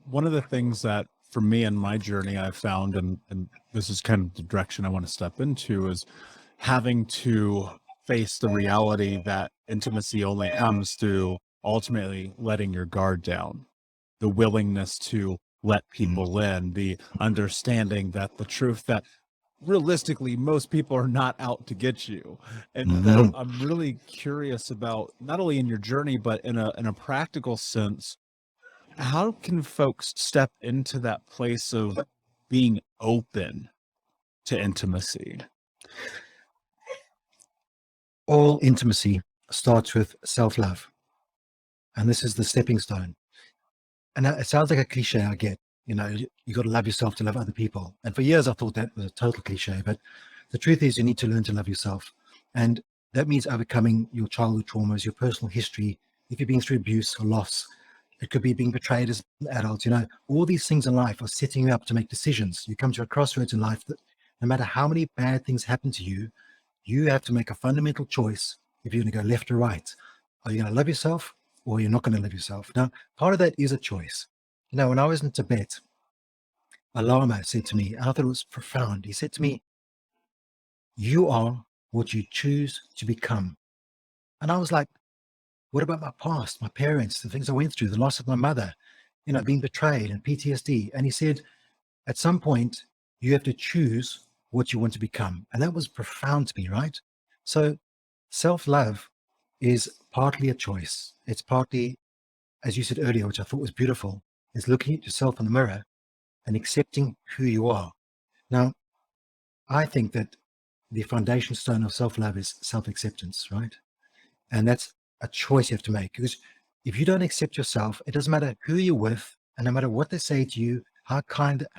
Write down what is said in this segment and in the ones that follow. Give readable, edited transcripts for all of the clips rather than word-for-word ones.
one of the things that for me in my journey I've found, and this is kind of the direction I want to step into, is having to face the reality that intimacy only comes through ultimately letting your guard down, the willingness to let Mm. people in, the understanding that the truth that realistically most people are not out to get you. And so Mhm. I'm really curious about, not only in your journey but in a practical sense, how can folks step into that place of being open to intimacy? All intimacy starts with self-love, and this is the stepping stone. And it sounds like a cliche, I get. You got to love yourself to love other people. And for years, I thought that was a total cliche. But the truth is, you need to learn to love yourself. And that means overcoming your childhood traumas, your personal history. If you've been through abuse or loss, it could be being betrayed as an adult. All these things in life are setting you up to make decisions. You come to a crossroads in life that no matter how many bad things happen to you, you have to make a fundamental choice if you're going to go left or right. Are you going to love yourself or you're not going to love yourself? Now, part of that is a choice. When I was in Tibet, a Lama said to me, I thought it was profound. He said to me, you are what you choose to become. And I was like, what about my past, my parents, the things I went through, the loss of my mother, being betrayed and PTSD? And he said, at some point, you have to choose what you want to become. And that was profound to me, right? So self-love is partly a choice. It's partly, as you said earlier, which I thought was beautiful, is looking at yourself in the mirror and accepting who you are. Now, I think that the foundation stone of self-love is self-acceptance, right? And that's a choice you have to make, because if you don't accept yourself, it doesn't matter who you're with, and no matter what they say to you, how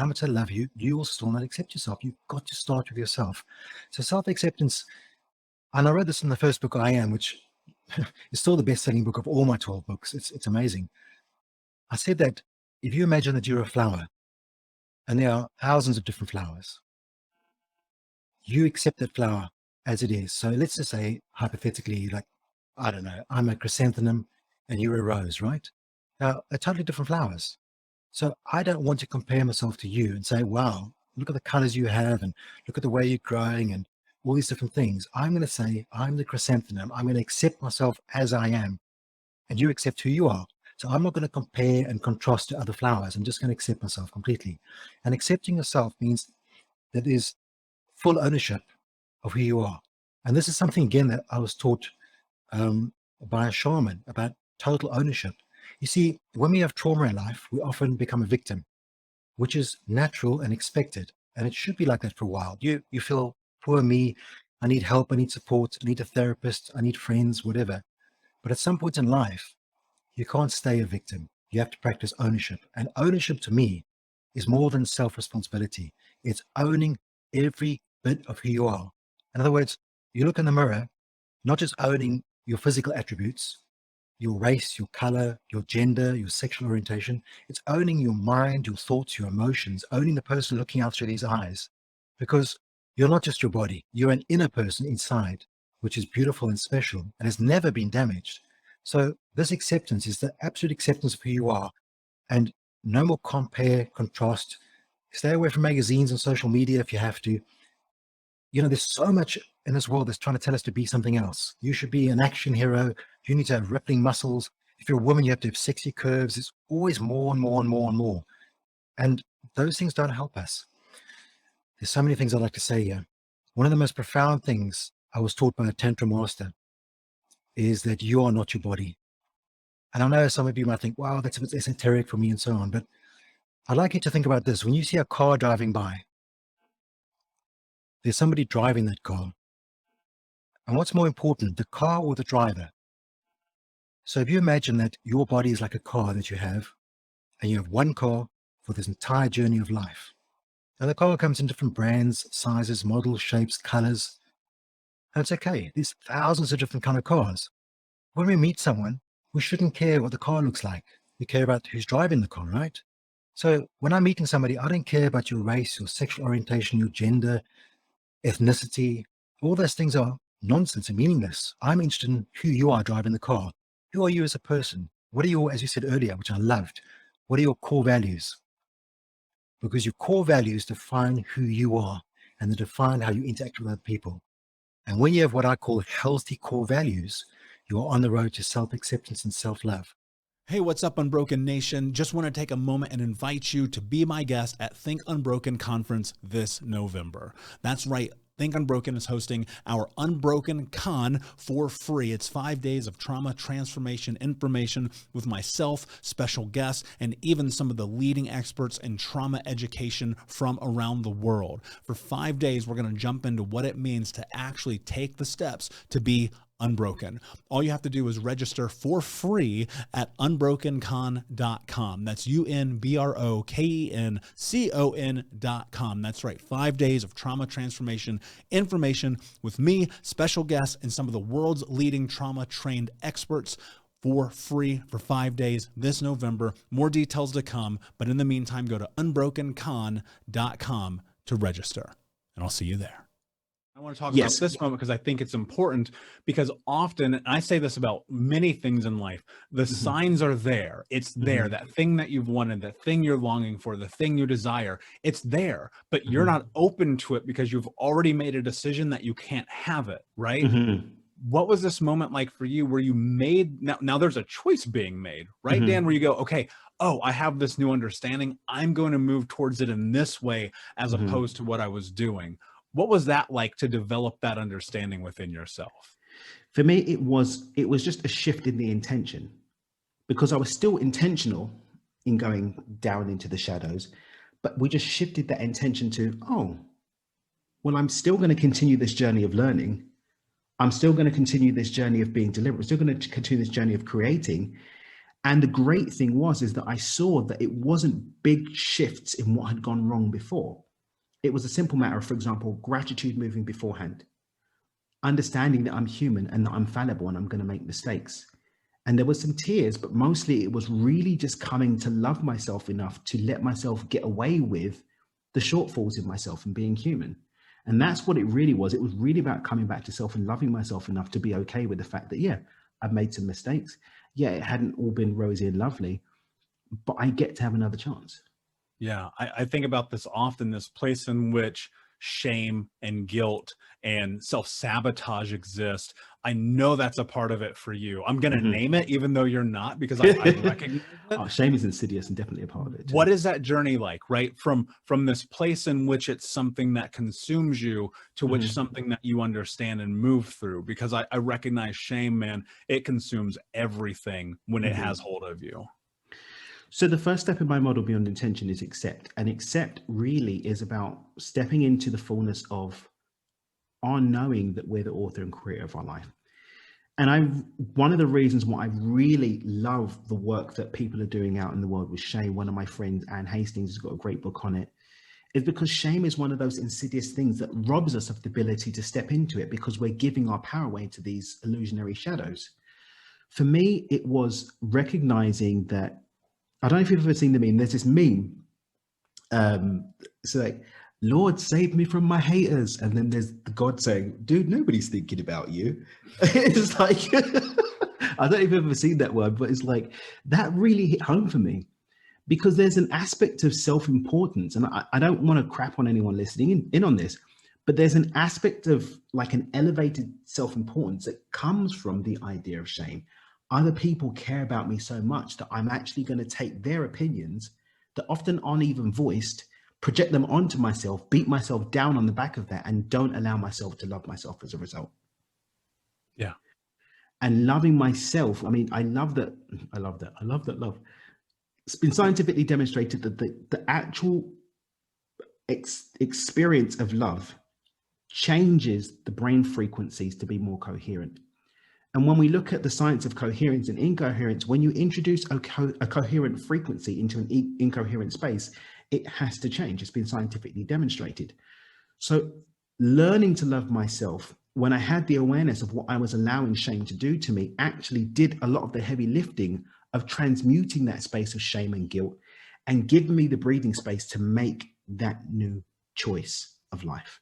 much they love you, you will still not accept yourself. You've got to start with yourself. So self-acceptance, and I read this in the first book, I Am, which is still the best-selling book of all my 12 books. It's amazing. I said that if you imagine that you're a flower, and there are thousands of different flowers, you accept that flower as it is. So let's just say, hypothetically, like, I don't know, I'm a chrysanthemum and you're a rose, right? Now, they're totally different flowers. So I don't want to compare myself to you and say, wow, look at the colors you have and look at the way you're growing and all these different things. I'm going to say, I'm the chrysanthemum. I'm going to accept myself as I am, and you accept who you are. So I'm not going to compare and contrast to other flowers. I'm just going to accept myself completely. And accepting yourself means that there's full ownership of who you are. And this is something, again, that I was taught by a shaman about total ownership. You see, when we have trauma in life, we often become a victim, which is natural and expected. And it should be like that for a while. You feel, poor me, I need help, I need support, I need a therapist, I need friends, whatever. But at some point in life, you can't stay a victim. You have to practice ownership. And ownership to me is more than self-responsibility. It's owning every bit of who you are. In other words, you look in the mirror, not just owning your physical attributes, your race, your color, your gender, your sexual orientation. It's owning your mind, your thoughts, your emotions, owning the person looking out through these eyes. Because you're not just your body, you're an inner person inside, which is beautiful and special and has never been damaged. So this acceptance is the absolute acceptance of who you are, and no more compare, contrast. Stay away from magazines and social media if you have to. There's so much in this world that's trying to tell us to be something else. You should be an action hero. You need to have rippling muscles. If you're a woman, you have to have sexy curves. It's always more and more and more and more. And those things don't help us. There's so many things I'd like to say here. One of the most profound things I was taught by a Tantra master is that you are not your body. And I know some of you might think, wow, that's a bit esoteric for me and so on. But I'd like you to think about this. When you see a car driving by, there's somebody driving that car. And what's more important, the car or the driver? So if you imagine that your body is like a car that you have, and you have one car for this entire journey of life. And the car comes in different brands, sizes, models, shapes, colors. And it's okay. There's thousands of different kind of cars. When we meet someone, we shouldn't care what the car looks like. We care about who's driving the car, right? So when I'm meeting somebody, I don't care about your race, your sexual orientation, your gender, ethnicity. All those things are nonsense and meaningless. I'm interested in who you are driving the car. Who are you as a person? What are your, as you said earlier, which I loved, What are your core values? Because your core values define who you are and they define how you interact with other people. And when you have what I call healthy core values, you're on the road to self-acceptance and self-love. Hey, what's up, Unbroken Nation? Just want to take a moment and invite you to be my guest at Think Unbroken Conference this November. That's right. Think Unbroken is hosting our Unbroken Con for free. It's 5 days of trauma transformation information with myself, special guests, and even some of the leading experts in trauma education from around the world. For 5 days, we're going to jump into what it means to actually take the steps to be unbroken. All you have to do is register for free at unbrokencon.com. That's unbrokencon.com. That's right. 5 days of trauma transformation information with me, special guests, and some of the world's leading trauma trained experts for free for 5 days this November. More details to come. But in the meantime, go to unbrokencon.com to register, and I'll see you there. I want to talk about this moment because I think it's important, because often, and I say this about many things in life, the signs are there. It's there. That thing that you've wanted, that thing you're longing for, the thing you desire, it's there, but you're not open to it because you've already made a decision that you can't have it, right? What was this moment like for you where you made, now there's a choice being made, right, Dan, where you go, okay, oh, I have this new understanding. I'm going to move towards it in this way as opposed to what I was doing. What was that like to develop that understanding within yourself? For me, it was just a shift in the intention, because I was still intentional in going down into the shadows, but we just shifted that intention to, oh, well, I'm still going to continue this journey of learning. I'm still going to continue this journey of being deliberate. I'm still going to continue this journey of creating. And the great thing is that I saw that it wasn't big shifts in what had gone wrong before. It was a simple matter of, for example, gratitude moving beforehand, understanding that I'm human and that I'm fallible and I'm going to make mistakes. And there was some tears, but mostly it was really just coming to love myself enough to let myself get away with the shortfalls in myself and being human. And that's what it really was. It was really about coming back to self and loving myself enough to be okay with the fact that, yeah, I've made some mistakes. Yeah, it hadn't all been rosy and lovely, but I get to have another chance. Yeah, I think about this often, this place in which shame and guilt and self-sabotage exist. I know that's a part of it for you. I'm going to name it, even though you're not, because I recognize it. Oh, shame is insidious and definitely a part of it too. What is that journey like, right? From this place in which it's something that consumes you to which something that you understand and move through? Because I recognize shame, man, it consumes everything when it has hold of you. So the first step in my model beyond intention is accept. And accept really is about stepping into the fullness of our knowing that we're the author and creator of our life. And one of the reasons why I really love the work that people are doing out in the world with shame, one of my friends, Anne Hastings, has got a great book on it, is because shame is one of those insidious things that robs us of the ability to step into it, because we're giving our power away to these illusionary shadows. For me, it was recognizing that, I don't know if you've ever seen the meme. There's this meme. It's like, Lord, save me from my haters. And then there's the God saying, dude, nobody's thinking about you. It's like, I don't know if you've ever seen that word, but it's like, that really hit home for me, because there's an aspect of self-importance. And I don't want to crap on anyone listening in on this, but there's an aspect of like an elevated self-importance that comes from the idea of shame. Other people care about me so much that I'm actually going to take their opinions that often aren't even voiced, project them onto myself, beat myself down on the back of that, and don't allow myself to love myself as a result. Yeah. And loving myself, I mean, I love that love. It's been scientifically demonstrated that the actual experience of love changes the brain frequencies to be more coherent. And when we look at the science of coherence and incoherence, when you introduce a coherent frequency into an incoherent space, it has to change. It's been scientifically demonstrated. So learning to love myself, when I had the awareness of what I was allowing shame to do to me, actually did a lot of the heavy lifting of transmuting that space of shame and guilt and giving me the breathing space to make that new choice of life.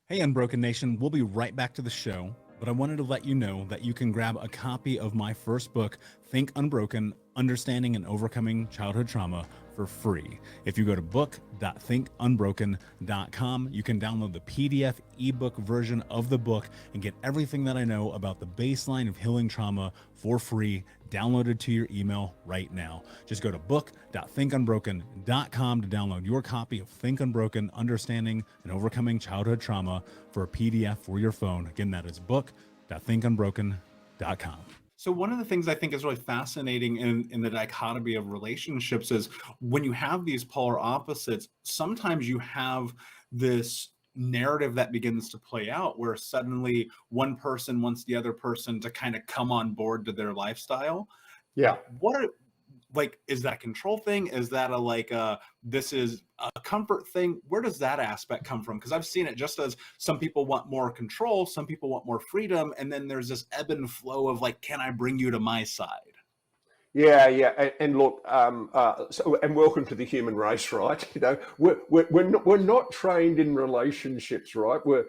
Hey, Unbroken Nation, we'll be right back to the show. But I wanted to let you know that you can grab a copy of my first book, Think Unbroken, Understanding and Overcoming Childhood Trauma for free. If you go to book.thinkunbroken.com, you can download the PDF ebook version of the book and get everything that I know about the baseline of healing trauma for free, downloaded to your email right now. Just go to book.thinkunbroken.com to download your copy of Think Unbroken, Understanding and Overcoming Childhood Trauma for a PDF for your phone. Again, that is book.thinkunbroken.com. So one of the things I think is really fascinating in the dichotomy of relationships is when you have these polar opposites, sometimes you have this narrative that begins to play out where suddenly one person wants the other person to kind of come on board to their lifestyle. Yeah. Is that a control thing? Is that this is a comfort thing? Where does that aspect come from? Because I've seen it just as some people want more control, some people want more freedom, and then there's this ebb and flow of can I bring you to my side? Yeah. And look, and welcome to the human race, right? You know, we're not trained in relationships, right? We're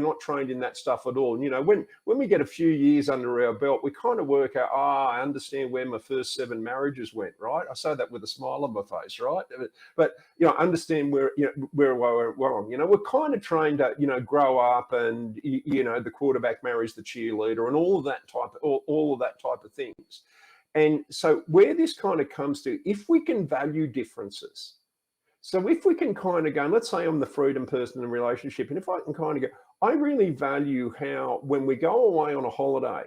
not trained in that stuff at all. You know, when we get a few years under our belt, we kind of work out, I understand where my first 7 marriages went, right? I say that with a smile on my face, right? But understand where I went wrong. You know, we're kind of trained to, grow up and, the quarterback marries the cheerleader and all of that type of things. And so where this kind of comes to, if we can value differences, so if we can kind of go, and let's say I'm the freedom person in a relationship, and if I can kind of go, I really value how when we go away on a holiday,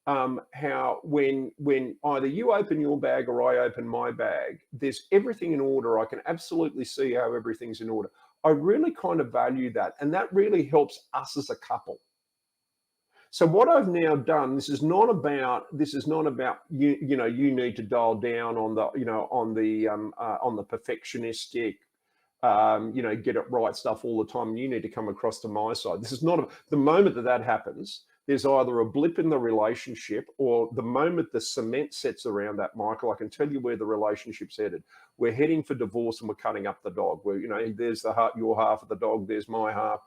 how when either you open your bag or I open my bag, there's everything in order. I can absolutely see how everything's in order. I really kind of value that, and that really helps us as a couple. So what I've now done, this is not about you need to dial down on the perfectionistic, get it right stuff all the time. And you need to come across to my side. This is not the moment that happens. There's either a blip in the relationship, or the moment the cement sets around that, Michael, I can tell you where the relationship's headed. We're heading for divorce, and we're cutting up the dog. Where there's your half of the dog, there's my half.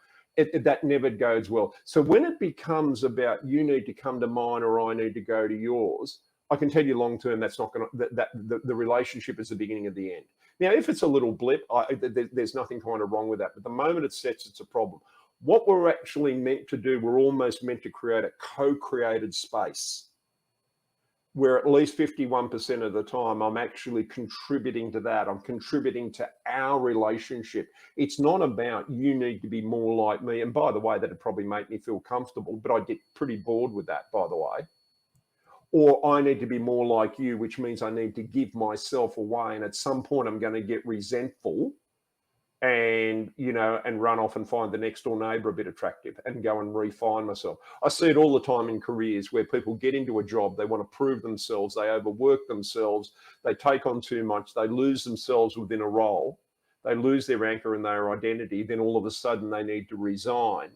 That never goes well. So when it becomes about you need to come to mine or I need to go to yours, I can tell you long term that's not going to, the relationship is the beginning of the end. Now, if it's a little blip, there's nothing kind of wrong with that. But the moment it sets, it's a problem. What we're actually meant to do, we're almost meant to create a co-created space where at least 51% of the time I'm actually contributing to that. I'm contributing to our relationship. It's not about you need to be more like me. And by the way, that'd probably make me feel comfortable, but I'd get pretty bored with that, by the way. Or I need to be more like you, which means I need to give myself away. And at some point I'm going to get resentful and run off and find the next door neighbor a bit attractive and go and refine myself. I see it all the time in careers where people get into a job, they want to prove themselves, they overwork themselves, they take on too much, they lose themselves within a role, they lose their anchor and their identity, then all of a sudden they need to resign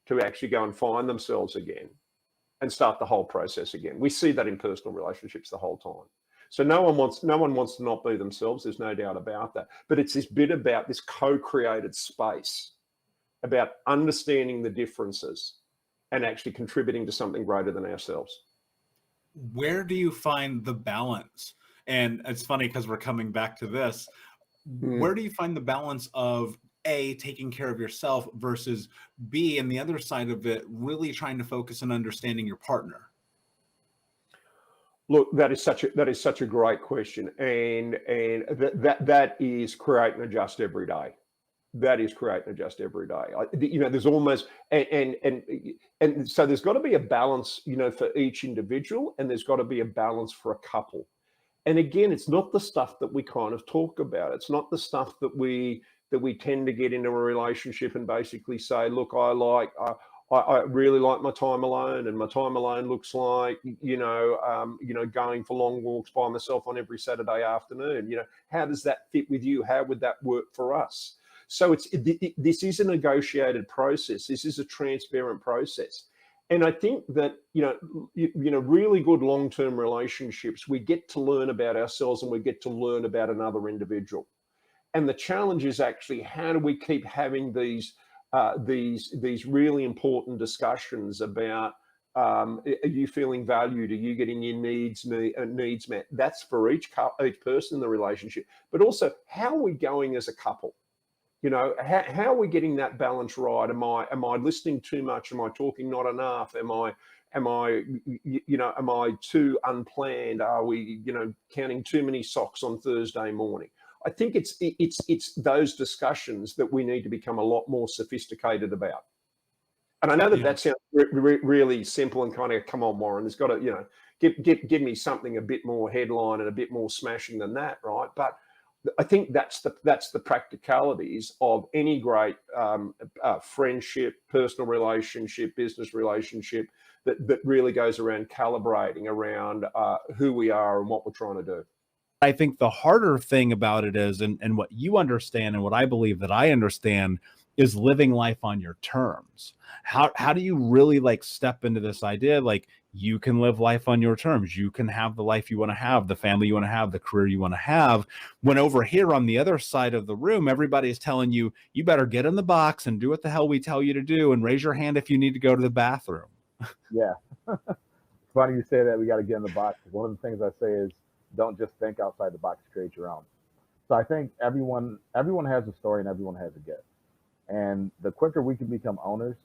to actually go and find themselves again and start the whole process again. We see that in personal relationships the whole time. So no one wants to not be themselves. There's no doubt about that. But it's this bit about this co-created space, about understanding the differences and actually contributing to something greater than ourselves. Where do you find the balance? And it's funny because we're coming back to this. Where do you find the balance of A, taking care of yourself versus B, and the other side of it, really trying to focus on understanding your partner? Look, that is such a great question, and that is create and adjust every day. That is create and adjust every day. There's almost and so there's got to be a balance, for each individual, and there's got to be a balance for a couple. And again, it's not the stuff that we kind of talk about. It's not the stuff that we tend to get into a relationship and basically say, look, I really like my time alone, and my time alone looks like, going for long walks by myself on every Saturday afternoon. How does that fit with you? How would that work for us? So this is a negotiated process. This is a transparent process. And I think that, really good long-term relationships, we get to learn about ourselves and we get to learn about another individual. And the challenge is actually, how do we keep having these really important discussions about Are you feeling valued? Are you getting your needs met? That's for each person in the relationship. But also, how are we going as a couple? You know, how are we getting that balance right? Am I listening too much? Am I talking not enough? Am I too unplanned? Are we, counting too many socks on Thursday morning? I think it's those discussions that we need to become a lot more sophisticated about. And I know that sounds really simple and kind of, come on, Warren, there's got to, give me something a bit more headline and a bit more smashing than that, right? But I think that's the practicalities of any great friendship, personal relationship, business relationship that really goes around calibrating around who we are and what we're trying to do. I think the harder thing about it is, and what you understand and what I believe that I understand, is living life on your terms. How do you really like step into this idea? Like, you can live life on your terms. You can have the life you want to have, the family you want to have, the career you want to have. When over here on the other side of the room, everybody's telling you, you better get in the box and do what the hell we tell you to do, and raise your hand if you need to go to the bathroom. Yeah. It's funny you say that, we got to get in the box. One of the things I say is, don't just think outside the box, create your own. So I think everyone has a story and everyone has a gift. And the quicker we can become owners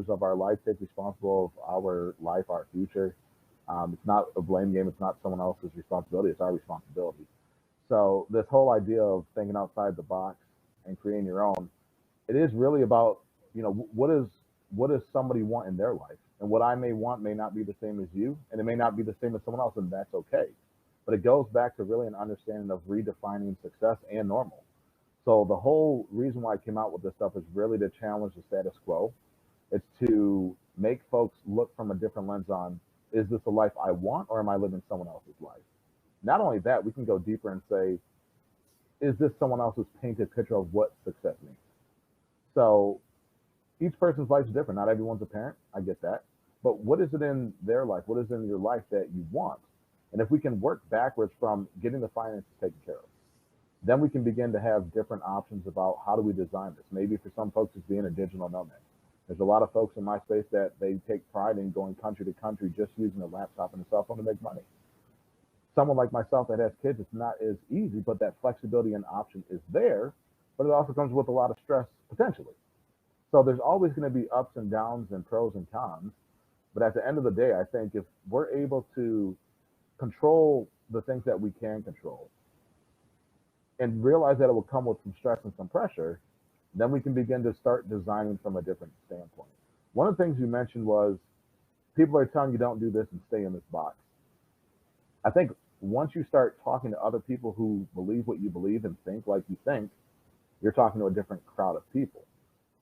of our life, take responsible of our life, our future. It's not a blame game. It's not someone else's responsibility. It's our responsibility. So this whole idea of thinking outside the box and creating your own, it is really about, what does somebody want in their life? And what I may want may not be the same as you, and it may not be the same as someone else, and that's okay. But it goes back to really an understanding of redefining success and normal. So the whole reason why I came out with this stuff is really to challenge the status quo. It's to make folks look from a different lens on, is this a life I want, or am I living someone else's life? Not only that, we can go deeper and say, is this someone else's painted picture of what success means? So each person's life is different. Not everyone's a parent. I get that. But what is it in their life? What is in your life that you want? And if we can work backwards from getting the finances taken care of, then we can begin to have different options about how do we design this. Maybe for some folks, it's being a digital nomad. There's a lot of folks in my space that they take pride in going country to country, just using a laptop and a cell phone to make money. Someone like myself that has kids, it's not as easy, but that flexibility and option is there, but it also comes with a lot of stress potentially. So there's always going to be ups and downs and pros and cons. But at the end of the day, I think if we're able to control the things that we can control and realize that it will come with some stress and some pressure, then we can begin to start designing from a different standpoint. One of the things you mentioned was people are telling you don't do this and stay in this box. I think once you start talking to other people who believe what you believe and think like you think, you're talking to a different crowd of people.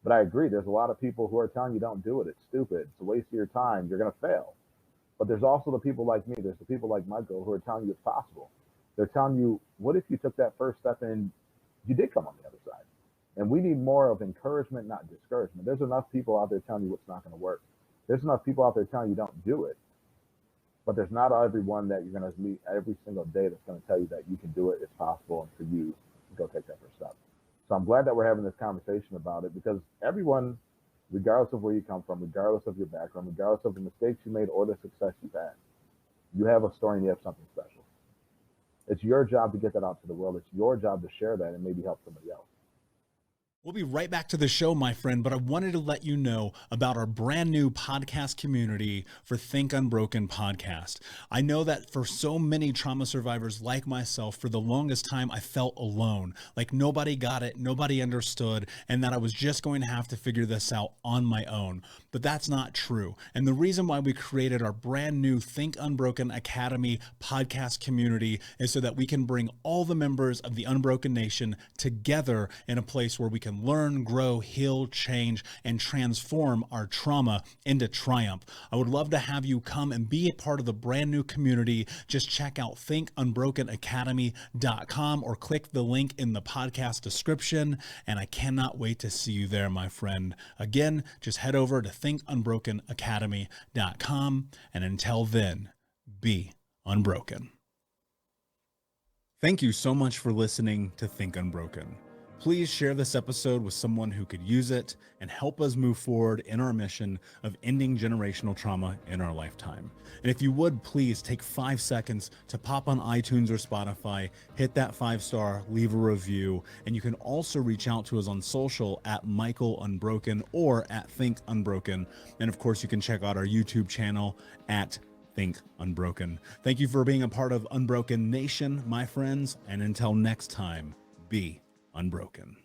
But I agree, there's a lot of people who are telling you don't do it. It's stupid. It's a waste of your time. You're going to fail. But there's also the people like me. There's the people like Michael who are telling you it's possible. They're telling you, what if you took that first step and you did come on the other side? And we need more of encouragement, not discouragement. There's enough people out there telling you it's not going to work. There's enough people out there telling you don't do it. But there's not everyone that you're going to meet every single day that's going to tell you that you can do it, it's possible, and for you to go take that first step. So I'm glad that we're having this conversation about it, because everyone, regardless of where you come from, regardless of your background, regardless of the mistakes you made or the success you've had, you have a story and you have something special. It's your job to get that out to the world. It's your job to share that and maybe help somebody else. We'll be right back to the show, my friend, but I wanted to let you know about our brand new podcast community for Think Unbroken podcast. I know that for so many trauma survivors like myself, for the longest time, I felt alone, like nobody got it, nobody understood, and that I was just going to have to figure this out on my own. But that's not true. And the reason why we created our brand new Think Unbroken Academy podcast community is so that we can bring all the members of the Unbroken Nation together in a place where we can learn, grow, heal, change, and transform our trauma into triumph. I would love to have you come and be a part of the brand new community. Just check out thinkunbrokenacademy.com or click the link in the podcast description. And I cannot wait to see you there, my friend. Again, just head over to thinkunbrokenacademy.com. And until then, be unbroken. Thank you so much for listening to Think Unbroken. Please share this episode with someone who could use it and help us move forward in our mission of ending generational trauma in our lifetime. And if you would, please take 5 seconds to pop on iTunes or Spotify, hit that 5-star, leave a review, and you can also reach out to us on social at Michael Unbroken or at Think Unbroken. And of course, you can check out our YouTube channel at Think Unbroken. Thank you for being a part of Unbroken Nation, my friends, and until next time, be unbroken.